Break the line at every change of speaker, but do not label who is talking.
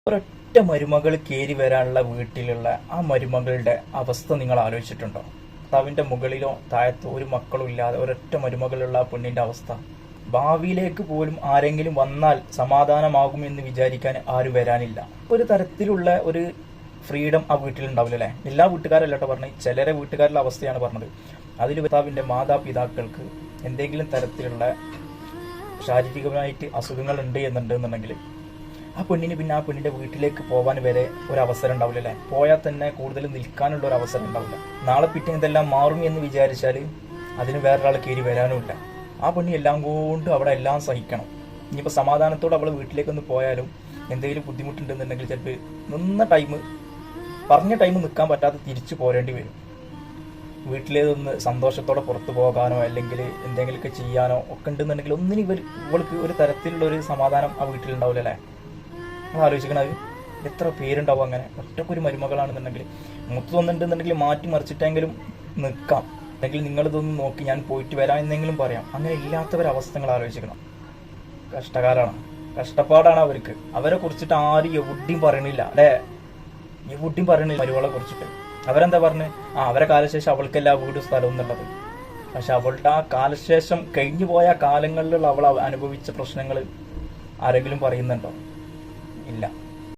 ഒരൊറ്റ മരുമകൾ കയറി വരാനുള്ള വീട്ടിലുള്ള ആ മരുമകളുടെ അവസ്ഥ നിങ്ങൾ ആലോചിച്ചിട്ടുണ്ടോ? ഭർത്താവിന്റെ മുകളിലോ താഴത്തോ ഒരു മക്കളും ഇല്ലാതെ ഒരൊറ്റ മരുമകളുള്ള ആ പെണ്ണിന്റെ അവസ്ഥ. ഭാവിയിലേക്ക് പോലും ആരെങ്കിലും വന്നാൽ സമാധാനമാകും എന്ന് വിചാരിക്കാൻ ആരും വരാനില്ല. ഒരു തരത്തിലുള്ള ഒരു ഫ്രീഡം ആ വീട്ടിലുണ്ടാവില്ല അല്ലേ? എല്ലാ വീട്ടുകാരല്ലാട്ടോ പറഞ്ഞത്, ചിലരെ വീട്ടുകാരുടെ അവസ്ഥയാണ് പറഞ്ഞത്. അതിൽ ഭർത്താവിന്റെ മാതാപിതാക്കൾക്ക് എന്തെങ്കിലും തരത്തിലുള്ള ശാരീരികമായിട്ട് അസുഖങ്ങൾ ഉണ്ട് എന്നുണ്ടെന്നുണ്ടെങ്കിൽ ആ പെണ്ണിന് പിന്നെ ആ പെണ്ണിന്റെ വീട്ടിലേക്ക് പോകാൻ വരെ ഒരു അവസരം ഉണ്ടാവില്ല അല്ലേ? പോയാൽ തന്നെ കൂടുതൽ നിൽക്കാനുള്ള ഒരു അവസരം ഉണ്ടാവില്ല. നാളെ പിറ്റേ ഇതെല്ലാം മാറും എന്ന് വിചാരിച്ചാൽ അതിന് വേറൊരാൾ കയറി വരാനുമില്ല. ആ പെണ്ണി എല്ലാം കൊണ്ടും അവിടെ എല്ലാം സഹിക്കണം. ഇനിയിപ്പോൾ സമാധാനത്തോടെ അവൾ വീട്ടിലേക്കൊന്ന് പോയാലും എന്തെങ്കിലും ബുദ്ധിമുട്ടുണ്ടെന്നുണ്ടെങ്കിൽ ചിലപ്പോൾ പറഞ്ഞ ടൈം നിൽക്കാൻ പറ്റാതെ തിരിച്ചു പോരേണ്ടി വരും. വീട്ടിലേതൊന്ന് സന്തോഷത്തോടെ പുറത്തു പോകാനോ അല്ലെങ്കിൽ എന്തെങ്കിലുമൊക്കെ ചെയ്യാനോ ഒക്കെ ഉണ്ടെന്നുണ്ടെങ്കിൽ ഒന്നിനും ഇവൾക്ക് ഒരു തരത്തിലുള്ള ഒരു സമാധാനം ആ വീട്ടിലുണ്ടാവില്ല അല്ലേ? നമ്മൾ ആലോചിക്കണത് എത്ര പേരുണ്ടാവും അങ്ങനെ. ഒറ്റക്കൊരു മരുമകളാണെന്നുണ്ടെങ്കിൽ മുത്തൊന്നുണ്ടെന്നുണ്ടെങ്കിൽ മാറ്റി മറിച്ചിട്ടെങ്കിലും നിൽക്കാം, അല്ലെങ്കിൽ നിങ്ങളിതൊന്നും നോക്കി ഞാൻ പോയിട്ട് വരാം എന്നെങ്കിലും പറയാം. അങ്ങനെ ഇല്ലാത്തവരവസ്ഥകൾ ആലോചിക്കണം. കഷ്ടപ്പാടാണ് അവർക്ക്. അവരെ കുറിച്ചിട്ട് ആരും എവിടെയും പറയണില്ല അല്ലേ? എവിടെയും പറയണില്ല മരുമകളെ കുറിച്ചിട്ട്. അവരെന്താ പറഞ്ഞ് അവരെ കാലശേഷം അവൾക്കെല്ലാ വീടും സ്ഥലവും എന്നുള്ളത്. പക്ഷെ അവളുടെ ആ കാലശേഷം കഴിഞ്ഞു പോയ കാലങ്ങളിലുള്ള അവൾ അനുഭവിച്ച പ്രശ്നങ്ങൾ ആരെങ്കിലും പറയുന്നുണ്ടോ? ഇല്ല.